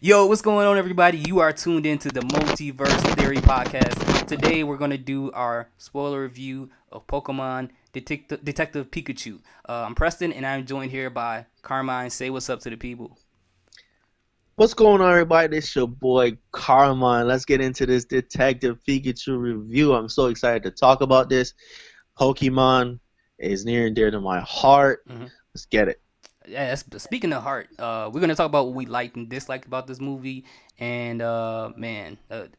Yo, what's going on, everybody? You are tuned into the Multiverse Theory podcast. Today, we're going to do our spoiler review of Pokemon Detective Pikachu. I'm Preston, and I'm joined here by Carmine. Say what's up to the people. What's going on, everybody? This your boy Carmine. Let's get into this Detective Pikachu review. I'm so excited to talk about this. Pokemon is near and dear to my heart. Let's get it. Yeah, speaking of heart, we're gonna talk about what we liked and disliked about this movie. And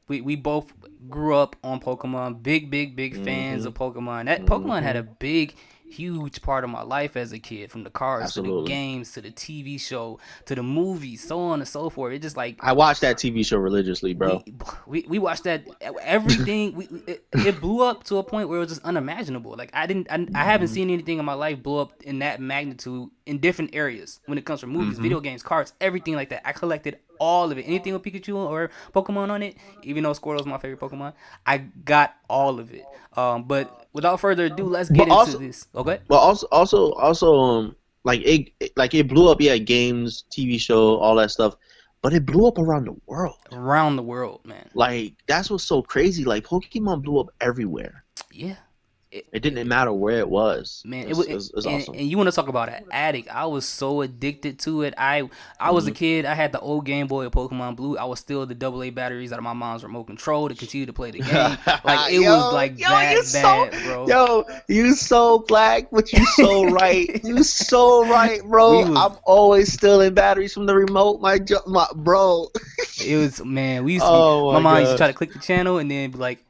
we both grew up on Pokemon, big fans of Pokemon. That Pokemon had a big, huge part of my life as a kid, from the cards to the Absolutely. games to the TV show to the movies, so on and so forth. It just like I watched that TV show religiously, bro. we watched that everything. It blew up to a point where it was just unimaginable. Like I haven't seen anything in my life blow up in that magnitude in different areas when it comes to movies, video games, cards, everything like that. I collected all of it. Anything with Pikachu or Pokemon on it, even though Squirtle's my favorite Pokemon, I got all of it. But without further ado, let's get into this. Okay. But also, like it blew up. Yeah, games, TV show, all that stuff. But it blew up around the world. Around the world, man. Like, that's what's so crazy. Like, Pokemon blew up everywhere. Yeah. It didn't matter where it was. Man, it was awesome. And you want to talk about an addict? I was so addicted to it. I was a kid. I had the old Game Boy of Pokemon Blue. I was still the AA batteries out of my mom's remote control to continue to play the game. Like it was like that bad, bro. Yo, you so black, but you so right. You so right, bro. I'm always stealing batteries from the remote. My bro. It was, man. We used to. My mom used to try to click the channel and then be like,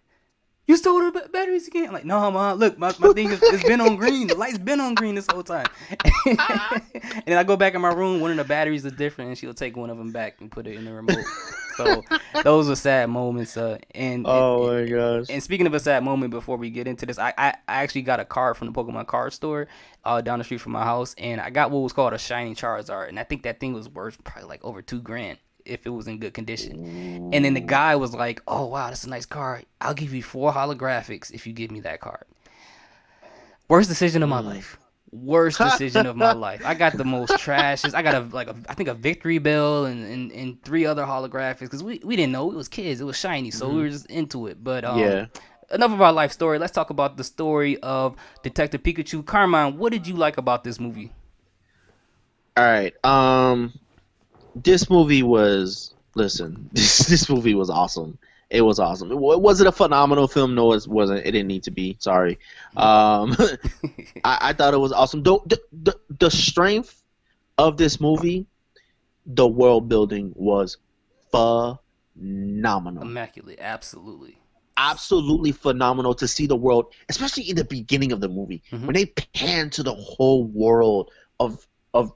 "You stole the batteries again?" I'm like, "No, Mom. Look, my thing it's been on green. The light's been on green this whole time." And then I go back in my room. One of the batteries is different, and she'll take one of them back and put it in the remote. So those were sad moments. My gosh. And speaking of a sad moment, before we get into this, I actually got a card from the Pokemon card store down the street from my house, and I got what was called a shiny Charizard, and I think that thing was worth probably like over $2,000. If it was in good condition. And then the guy was like, "Oh wow, that's a nice card. I'll give you 4 holographics if you give me that card." Worst decision of my life. Worst decision of my life. I got the most trashes. I got I think a Victory Bell and 3 other holographics because we didn't know. It was kids. It was shiny, so we were just into it. But yeah. Enough of our life story. Let's talk about the story of Detective Pikachu. Carmine, what did you like about this movie? All right. This movie was this movie was awesome. It was awesome. Was it a phenomenal film? No, it wasn't. It didn't need to be. Sorry. I thought it was awesome. The strength of this movie, the world building was phenomenal. Immaculate, absolutely. Absolutely phenomenal to see the world, especially in the beginning of the movie when they pan to the whole world of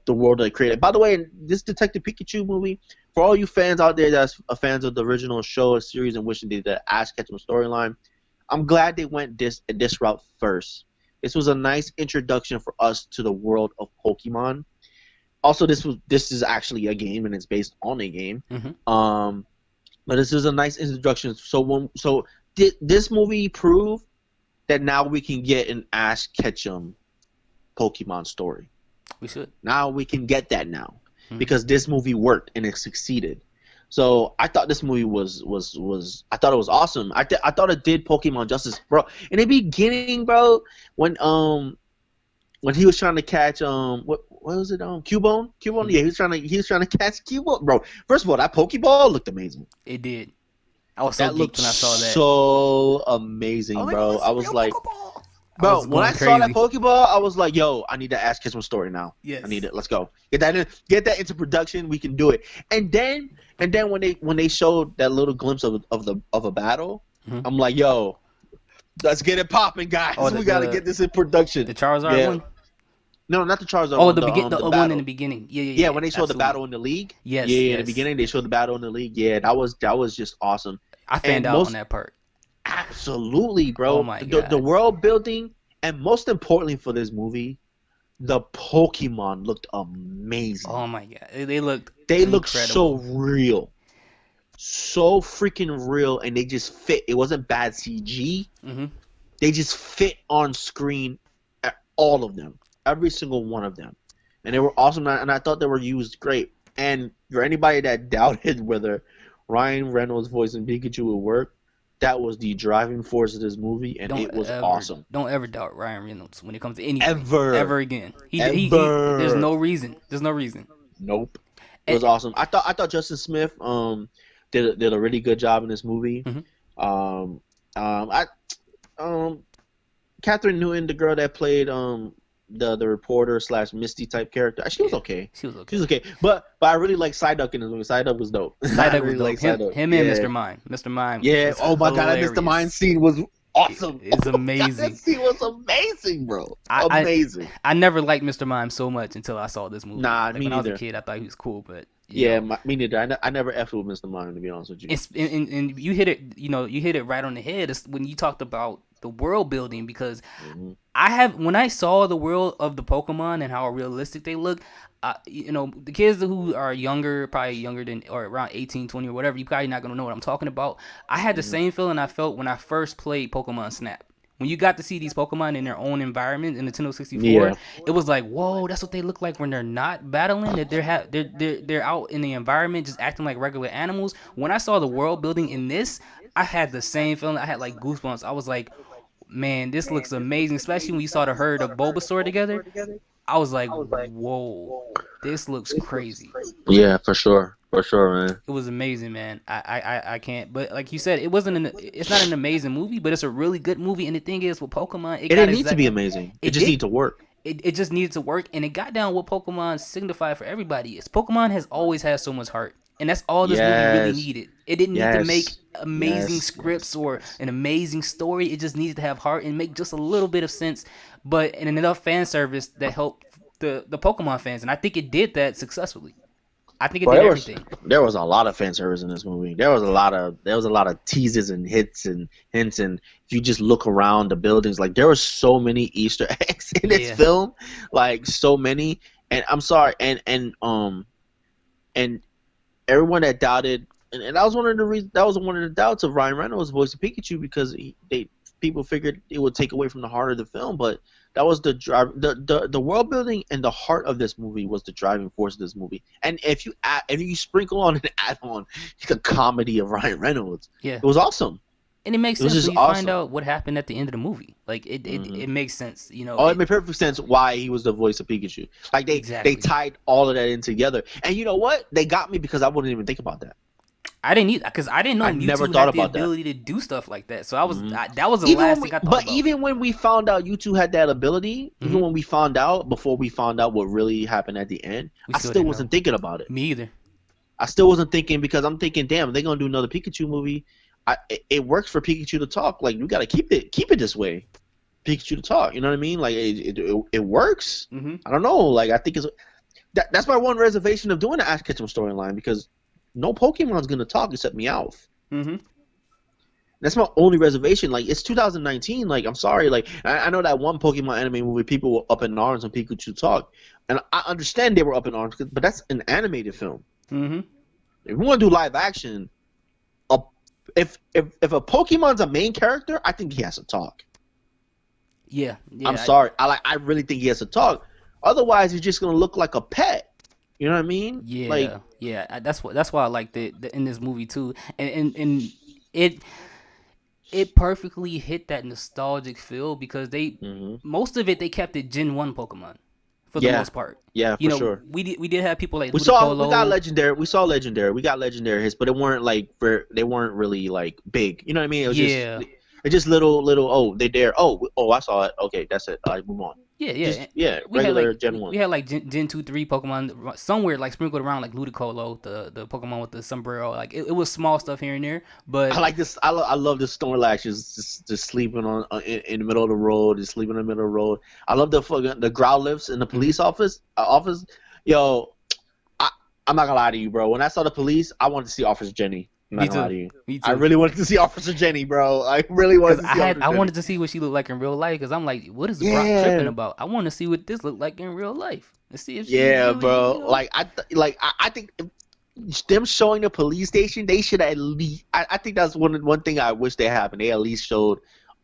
the world they created. By the way, this Detective Pikachu movie, for all you fans out there that's fans of the original show or series in which they did the Ash Ketchum storyline, I'm glad they went this route first. This was a nice introduction for us to the world of Pokemon. Also, this is actually a game and it's based on a game. But this is a nice introduction. So did this movie prove that now we can get an Ash Ketchum Pokemon story? We should. Now we can get that now because this movie worked and it succeeded. So I thought this movie was I thought it was awesome. I thought it did Pokemon justice, bro. In the beginning, bro, when he was trying to catch what was it Cubone? Yeah, he was trying to catch Cubone, bro. First of all, that Pokeball looked amazing. It did. I was so geeked when I saw that. So amazing, bro. I was like. Pokeball. Bro, when I saw that Pokeball, I was like, "Yo, I need to ask Ketchum story now. Yes. I need it. Let's go. Get that into production. We can do it." And then when they showed that little glimpse of a battle, I'm like, "Yo, let's get it popping, guys. We gotta get this in production." The Charizard one? No, not the Charizard one. The one in the beginning. Yeah. When they showed the battle in the league. Yes. Yeah, in the beginning they showed the battle in the league. Yeah, that was just awesome. I fanned out on that part. Absolutely, bro. Oh my God. The world building, and most importantly for this movie, the Pokemon looked amazing. Oh my God, they looked so real, so freaking real, and they just fit. It wasn't bad CG. They just fit on screen, all of them, every single one of them, and they were awesome. And I thought they were used great. And for anybody that doubted whether Ryan Reynolds' voice in Pikachu would work, that was the driving force of this movie, and Don't it was ever awesome. don't ever doubt Ryan Reynolds when it comes to anything Ever, ever again. He there's ever. no reason. There's no reason. Nope. It And, was awesome. I thought Justin Smith did a really good job in this movie. mhm. Um I um Catherine Newton, the girl that played the reporter slash Misty type character, she was Yeah, okay. she was She was okay. okay. But I really like Psyduck in this movie. Psyduck was dope. I Psyduck was really like dope. Him Psyduck. him and Yeah. Mr. Mime. Mr. Mime Yeah. was Oh my god, that Mr. Mind hilarious. scene was awesome. It's Oh my god, that amazing. scene was amazing, bro. I, I Amazing. I never liked Mr. Mime so much until I saw this movie. Nah, Like me when I was a neither. kid, I thought he was cool, but Yeah, me neither. I never effed with Mr. Mind, to be honest with you. and you hit it. You hit it right on the head. It's when you talked about the world building because Hmm. when I saw the world of the Pokemon and how realistic they look, the kids who are younger, probably younger than or around 18, 20 or whatever, you probably not gonna know what I'm talking about. I had the Hmm. same feeling I felt when I first played Pokemon Snap. When you got to see these Pokemon in their own environment in Nintendo 64, Yeah. it was like, whoa, that's what they look like when they're not battling. That they're out in the environment just acting like regular animals. When I saw the world building in this, I had the same feeling. I had like goosebumps. I was like, man, this looks amazing, especially when you saw the herd of Bulbasaur together. I was like, whoa, this looks crazy. Yeah, for sure, man. It was amazing, man. I can't. But like you said, it's not an amazing movie, but it's a really good movie. And the thing is, with Pokemon, It didn't need to be amazing. It it just did needed to work. it just needed to work, and it got down what Pokemon signified for everybody. Is Pokemon has always had so much heart, and that's all this movie really Yes, needed. It didn't need to make yes, amazing yes, scripts yes, or yes. an amazing story. It just needed to have heart and make just a little bit of sense, but and enough fan service that helped the Pokemon fans, and I think it did that successfully. I think it Well, did everything. there was a lot of fan service in this movie. There was a lot of teases and hits and hints, and if you just look around the buildings, like there were so many Easter eggs in this Yeah, film, like so many. And I'm sorry, and everyone that doubted, and that was one of the reasons, that was one of the doubts of Ryan Reynolds' voice of Pikachu, because people figured it would take away from the heart of the film, but that was the drive, the world building and the heart of this movie was the driving force of this movie. And if you sprinkle on and add on the comedy of Ryan Reynolds, yeah. it was awesome. And it makes It was sense just when you find awesome. out what happened at the end of the movie. Like Hmm. it makes sense. Oh, it made perfect sense why he was the voice of Pikachu. Like they Exactly. tied all of that in together. And you know what? They got me because I wouldn't even think about that. I didn't either because I didn't know I never Mewtwo thought had the about that. ability to do stuff like that. So Hmm. that was the Even last thing I thought about. even when we found out you two had that ability, even Hmm. when we found out before we found out what really happened at the end, We I still still didn't know. wasn't thinking about it. Me either. I still wasn't thinking because I'm thinking, damn, they're gonna do another Pikachu movie. It works for Pikachu to talk. Like we gotta keep it this way. Pikachu to talk. You know what I mean? Like it works. Hmm. I don't know. Like I think that's my one reservation of doing the Ash Ketchum storyline, because no Pokemon's gonna talk except Meowth. Hmm. That's my only reservation. Like it's 2019. Like I'm sorry. Like I know that one Pokemon anime movie, people were up in arms when Pikachu talked, and I understand they were up in arms, but that's an animated film. Hmm. If we want to do live action, a, if a Pokemon's a main character, I think he has to talk. Yeah. I'm Yeah. sorry. I really think he has to talk. Otherwise, he's just gonna look like a pet. You know what I mean? Like, Yeah. That's why I liked it in this movie too, and it it perfectly hit that nostalgic feel because hmm most of it they kept it Gen 1 Pokemon for the yeah, most part. yeah, for sure. We did have people like We got Ludicolo. legendary. We got legendary hits, but it weren't like they weren't really like big. You know what I mean? Yeah. It just little. Oh, they there. Oh, I saw it. Okay, that's it. All right, move on. Yeah, Just yeah. yeah, We had regular like Gen we One. had like Gen 2, 3 Pokemon somewhere like sprinkled around like Ludicolo, the Pokemon with the sombrero. Like it was small stuff here and there, but I like this. I love the Snorlax just sleeping on in the middle of the road, just sleeping in the middle of the road. I love the Growlithe in the mhm. police office. Yo, I I'm not gonna lie to you, bro. When I saw the police, I wanted to see Officer Jenny. I'm Me not gonna lie too. to you. Me I too. really wanted to see Officer Jenny, bro. I really wanted Cause to see Officer I Jenny. wanted to see what she looked like in real life. Cause I'm like, what is Brock tripping Yeah, about? I want to see what this looked like in real life and see if she yeah, really, bro. I think them showing the police station, they should at least. I think that's one thing I wish they happened. They at least showed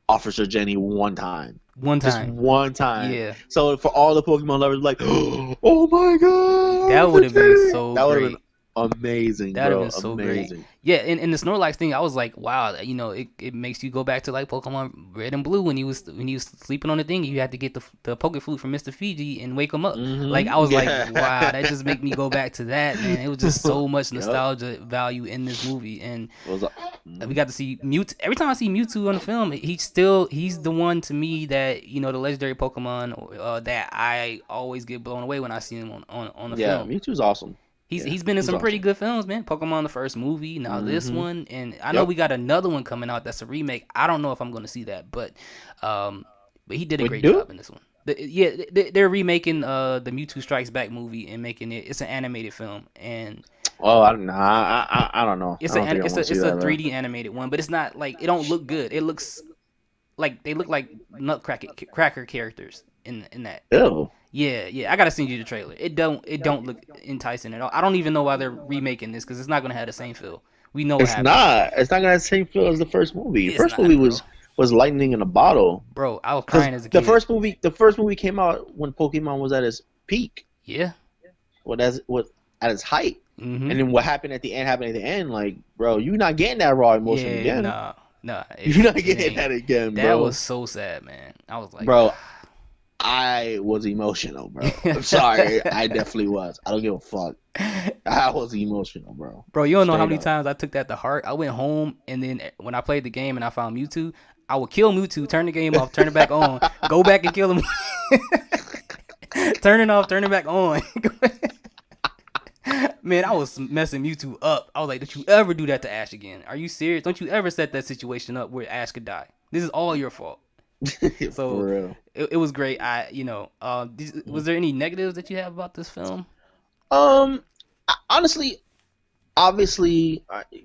Officer Jenny one time, one just time. one time. Yeah, So for all the Pokemon lovers, like, oh my God, that Officer would have been Jenny. so That would have been great. amazing, That'd have bro. been so great. Amazing. Yeah, and the Snorlax thing, I was like, wow, it makes you go back to like Pokemon Red and Blue when he was sleeping on the thing. You had to get the Poke Flute from Mr. Fiji and wake him up. Like I was like, wow, Yeah. that just make me go back to that, man. It was just so much Yep. nostalgia value in this movie, and It was like, we got to see Mewtwo. Every time I see Mewtwo on the film, he's the one to me that the legendary Pokemon that I always get blown away when I see him on the yeah, film. Mewtwo's awesome. Yeah, He's been in he's some pretty awesome. good films, man. Pokemon the first movie, now this Hmm. one, and I know Yep. we got another one coming out that's a remake. I don't know if I'm going to see that, um, but he did a What you great do? job in this one. Yeah, they're remaking the Mewtwo Strikes Back movie and making it. It's an animated film, and Oh, I don't know. I don't know. I don't think I want to see it's a that, bro. 3D animated one, but it's not like it don't look good. It looks like they look like Nutcracker cracker characters in that. Ew. Yeah, yeah. I gotta send you the trailer. It don't look enticing at all. I don't even know why they're remaking this because it's not gonna have the same feel. We know what It's happens, not. It's not gonna have the same feel as the first movie. The it's first movie not, bro. was lightning in a bottle. Bro, I was Because crying as a kid. the first movie came out when Pokemon was at its peak, Yeah. what at its height, Mhm. and then what happened at the end happened at the end. Like, bro, you're not getting that raw emotion Yeah. again. Nah. Nah. You're not It getting ain't. that again, That was bro. so sad, man. I was like, Bro, I was emotional, bro. I'm sorry, I definitely was. I don't give a fuck. I was emotional, bro. bro, you don't know how Straight many up. times I took that to heart. I went home and then when I played the game and I found Mewtwo, I would kill Mewtwo, turn the game off, turn it back on, go back and kill him, turn it off, turn it back on. Man, I was messing Mewtwo up. I was like, don't you ever do that to Ash again? Are you serious? Don't you ever set that situation up where Ash could die? This is all your fault. For So real. it was great. Was there any negatives that you have about this film? Um, honestly, obviously,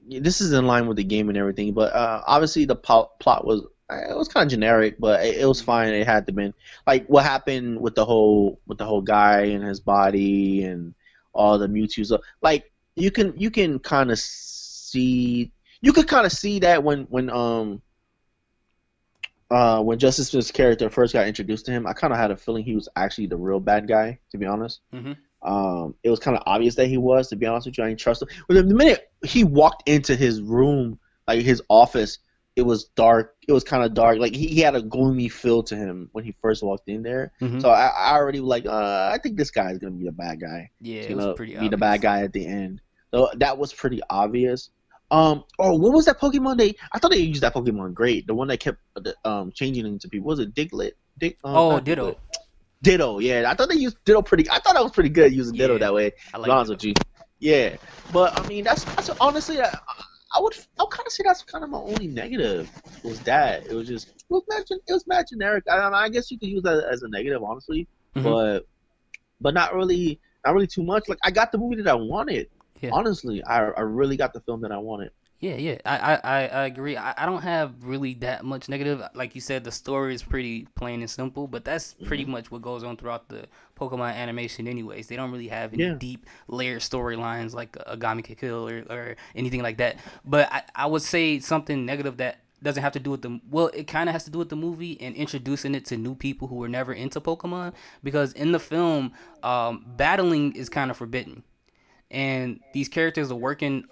this is in line with the game and everything, but obviously the plot was it was kind of generic, but it was fine. It had to been like what happened with the whole guy and his body and all the Mewtwo's. Like you can kind of see you could kind of see that when Justice Smith's character first got introduced to him, I kind of had a feeling he was actually the real bad guy, to be honest. Mm-hmm. It was kind of obvious that he was, to be honest with you. I didn't trust him. But the minute he walked into his room, like his office, it was dark. It was kind of dark. Like he had a gloomy feel to him when he first walked in there. Mm-hmm. So I already was like, I think this guy is gonna be the bad guy. Yeah, He's it was gonna pretty be the bad obvious. guy at the end. So that was pretty obvious. Oh, what was that Pokemon they? I thought they used that Pokemon great. The one that kept changing into people. Was it Diglett? Oh, Not Diglett. Ditto. Ditto, yeah. I thought they used Ditto pretty. I thought that was pretty good using Ditto Yeah, that way. To I be like honest Ditto. with you, yeah. But I mean, that's honestly, I would kind of say that's kind of my only negative was that it was just it was mad generic. I guess you could use that as a negative, honestly, Mm-hmm. but not really too much. Like I got the movie that I wanted. Yeah. Honestly, I really got the film that I wanted. Yeah, yeah, I agree. I don't have really that much negative. Like you said, the story is pretty plain and simple, but that's pretty Hmm. much what goes on throughout the Pokemon animation, anyways. They don't really have any Yeah. deep layered storylines like Agami Could Kill or anything like that. But I would say something negative that doesn't have to do with the well, it kind of has to do with the movie and introducing it to new people who were never into Pokemon because in the film, battling is kind of forbidden and these characters are working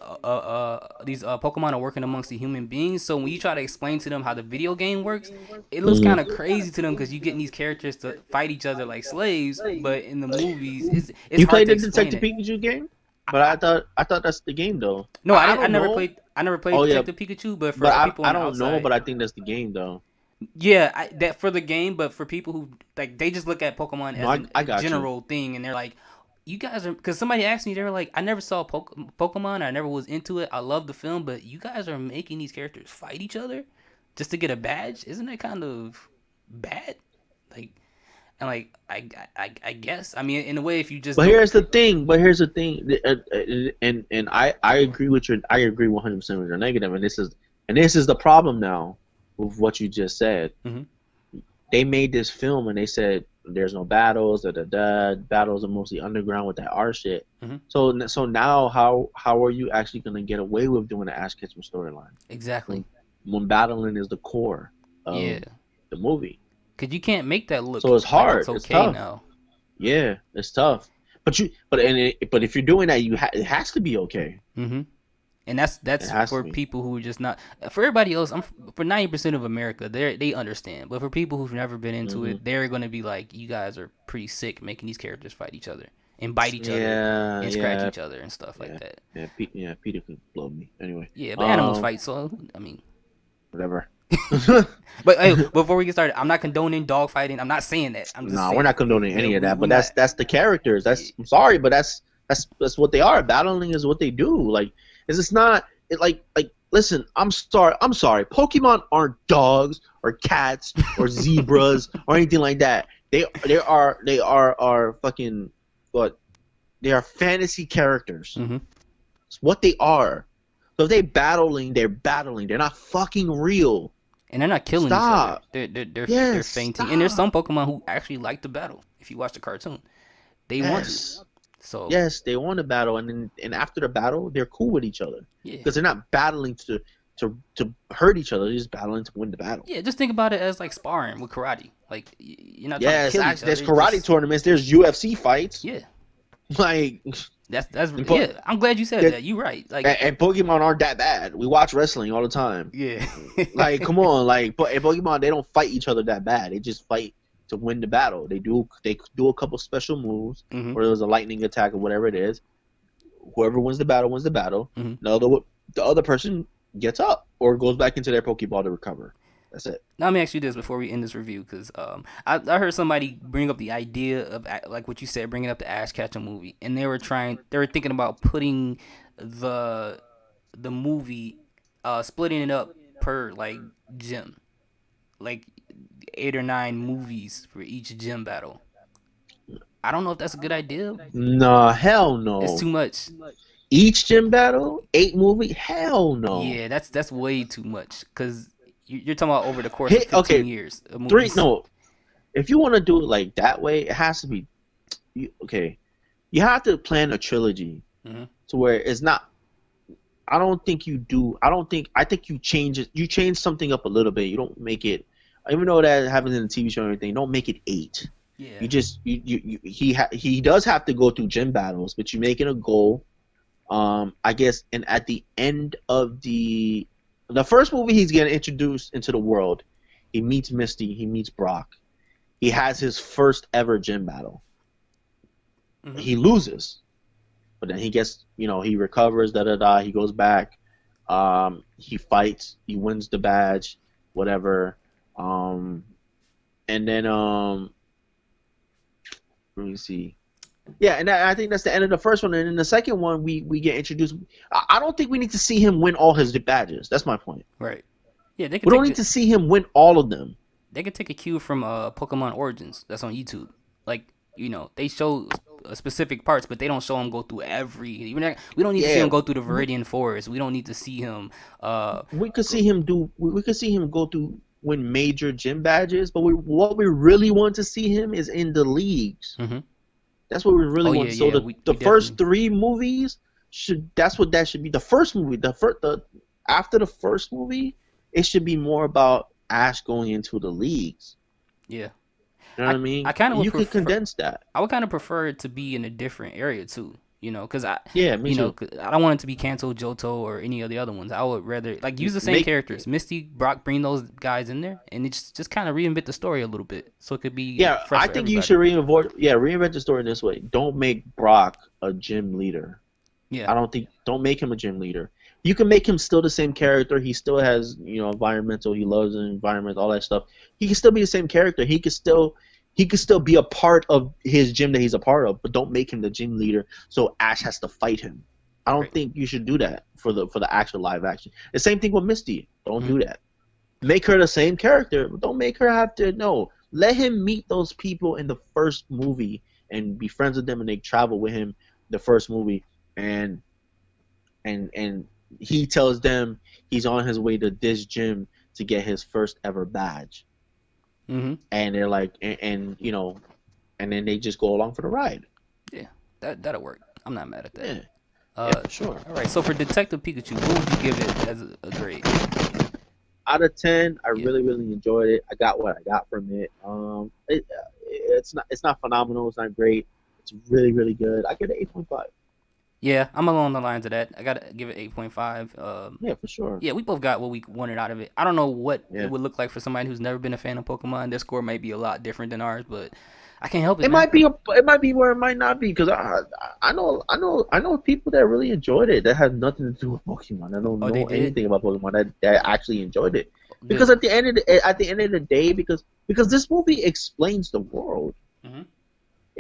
these Pokemon are working amongst the human beings, so when you try to explain to them how the video game works, it looks kind of Hmm. crazy to them because you getting these characters to fight each other like slaves, but in the movies it's You hard played to the explain Detective it. Pikachu game, I, but I, I thought that's the game though. no, I I didn't. don't know. I never played Oh yeah, Detective Pikachu, but but for people I on the don't know, outside, but I think that's the game though. yeah, that for the game, but for people who like they just look at Pokemon No, as I a got you. general thing, and they're like, "You guys are," because somebody asked me, they were like, "I never saw Pokemon, I never was into it. I love the film, but you guys are making these characters fight each other just to get a badge. Isn't that kind of bad?" Like, and like I guess I mean in a way, if you just But don't. here's the thing. But here's the thing. And I agree with your I agree 100% with your negative. And this is the problem now with what you just said. Hmm. They made this film and they said there's no battles. Da da da. Battles are mostly underground with that art shit. Hmm. So now how are you actually gonna get away with doing the Ash Ketchum storyline Exactly. when battling is the core Yeah, of the movie? because you can't make that look So it's like it's hard. It's okay tough. now. Yeah, it's tough. but if you're doing that, it has to be okay. Mm-hmm. And It that's has to for be. people who are just not. For everybody else, for 90% of America, they understand. But for people who've never been into Hmm. it, they're gonna be like, you guys are pretty sick making these characters fight each other and bite each other Yeah, and scratch yeah, each other and stuff like yeah, that. yeah. Peter could blow me anyway. Yeah, but animals fight, so I mean. Whatever. But hey, before we get started, I'm not condoning dog fighting. I'm not saying that. I'm just No, we're not saying condoning that any of that. we But not. that's the characters. Yeah. I'm sorry, but that's what they are. Battling is what they do. Like, it's not like. Listen, I'm sorry. I'm sorry. Pokemon aren't dogs or cats or zebras or anything like that. They are fucking what? They are fantasy characters. Mm-hmm. It's what they are. So if they battling, they're battling. They're not fucking real. And they're not killing each other. Stop. They're Yes, fainting. And there's stop. some Pokemon who actually like to battle. If you watch the cartoon, they want to. Yes. So Yes, they want to battle, and after the battle, they're cool with each other yeah, because they're not battling to hurt each other. They're just battling to win the battle. yeah. Just think about it as like sparring with karate. Like you're not trying to Yes, kill each actually, there's other. karate Just tournaments. There's UFC fights. yeah. Like, That's and, yeah. I'm glad you said and, that. You're right. Like and Pokemon aren't that bad. We watch wrestling all the time. yeah. Like, come on, like, but in Pokemon, they don't fight each other that bad. They just fight to win the battle. They do a couple special moves, Mm-hmm. or there's a lightning attack or whatever it is. Whoever wins the battle wins the battle. Mm-hmm. The other person gets up or goes back into their Pokeball to recover. That's it. Now let me ask you this before we end this review, because I heard somebody bring up the idea of like what you said, bringing up the Ash Ketchum movie, and they were thinking about putting the the movie, splitting it up per like gym, like 8 or 9 movies for each gym battle. I don't know if that's a good idea. Nah, hell It's no. too much. Each gym battle, 8 movie, hell no. Yeah, that's way too much. Cause you're talking about over the course of Hit 15 okay, years of three movies. no. If you want to do it like that way, it has to be okay. You have to plan a trilogy Hmm. to where it's not. I don't think you do. I don't think. I think you change it. You change something up a little bit. You don't make it. Even though that happens in the TV show and everything, don't make it 8. Yeah. You just he does have to go through gym battles, but you make it a goal. I guess, and at the end of the first movie, he's getting introduced into the world. He meets Misty. He meets Brock. He has his first ever gym battle. Hmm. He loses, but then he gets, he recovers. Da da da. He goes back. He fights. He wins the badge. Whatever. And then let me see. Yeah, and I think that's the end of the first one. And in the second one, we get introduced. I don't think we need to see him win all his badges. That's my point. Right. Yeah, We don't need to see him win all of them. they could take a cue from Pokemon Origins that's on YouTube. Like they show specific parts, but they don't show him go through every. We don't need to see him Yeah, go through the Viridian Forest. We don't need to see him. we could see him do. We could see him go through win major gym badges, but what we really want to see him is in the leagues. Mhm. That's what we really Oh yeah, want. So yeah. the We first definitely. 3 movies should. That's what that should be. The first movie, the after the first movie, it should be more about Ash going into the leagues. Yeah. You know what I mean? I kind of would You could prefer. condense that. I would kind of prefer it to be in a different area too. Because Yeah, me too. 'cause I don't want it to be Kanto, Johto, or any of the other ones. I would rather like use the same Make characters, Misty, Brock, bring those guys in there, and it's just kind of reinvent the story a little bit, so it could be Yeah, fresh I for think you everybody. should reinvent the story this way. Don't make Brock a gym leader. Yeah, Don't make him a gym leader. You can make him still the same character. He still has, environmental. He loves the environment, all that stuff. He can still be the same character. He could still be a part of his gym that he's a part of, but don't make him the gym leader so Ash has to fight him. I don't right. think you should do that for the actual live action. The same thing with Misty. Don't Mhm. do that. Make her the same character, but don't make her have to no. Let him meet those people in the first movie and be friends with them, and they travel with him the first movie, and and he tells them he's on his way to this gym to get his first ever badge, Mhm. and they're like, and then they just go along for the ride. Yeah, that'll work. I'm not mad at that. Yeah, yeah, Uh, for sure. all right. So for Detective Pikachu, what would you give it as a grade? Out of 10, I Yeah. really really enjoyed it. I got what I got from it. It's not phenomenal. It's not great. It's really, really good. I get an 8.5. Yeah, I'm along the lines of that. I gotta give it 8.5. Yeah, for sure. Yeah, we both got what we wanted out of it. I don't know what it Yeah. would look like for somebody who's never been a fan of Pokemon. Their score may be a lot different than ours, but I can't help it, It man. might be it might be where it might not be because I know people that really enjoyed it that had nothing to do with Pokemon. I don't Oh, they know did? anything about Pokemon that actually enjoyed it because Good. at the end of the day because this movie explains the world. Hmm.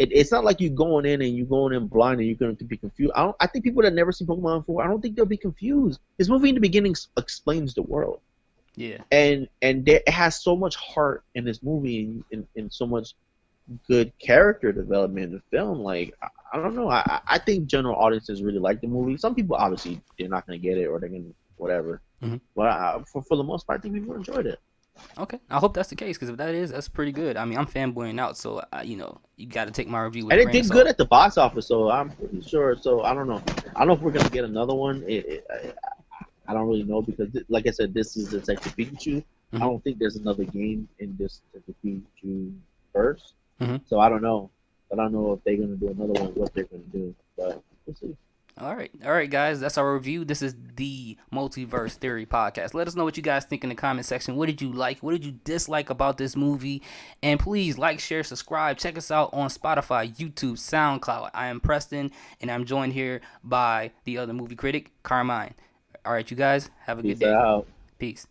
It's not like you going in and you going in blind and you're going to be confused. I think people that never seen Pokemon before, I don't think they'll be confused. This movie in the beginning explains the world, Yeah. and it has so much heart in this movie and so much good character development in the film. Like I don't know. I think general audiences really like the movie. Some people obviously they're not gonna get it or they're gonna whatever. Hmm. But for the most part, I think people enjoyed it. Okay. I hope that's the case because if that is, that's pretty good. I mean, I'm fanboying out, so you got to take my review with a And it grain of did good salt. at the box office, so I'm pretty sure. So I don't know. I don't know if we're gonna get another one. I don't really know because, like I said, this is Detective Pikachu. I Hmm. don't think there's another game in this Detective Pikachu verse. Hmm. So I don't know. I don't know if they're gonna do another one, what they're gonna do, but we'll see. All right, guys. That's our review. This is the Multiverse Theory podcast. Let us know what you guys think in the comment section. What did you like? What did you dislike about this movie? And please like, share, subscribe. Check us out on Spotify, YouTube, SoundCloud. I am Preston, and I'm joined here by the other movie critic, Carmine. All right, you guys. Have a good Peace day. out. Peace.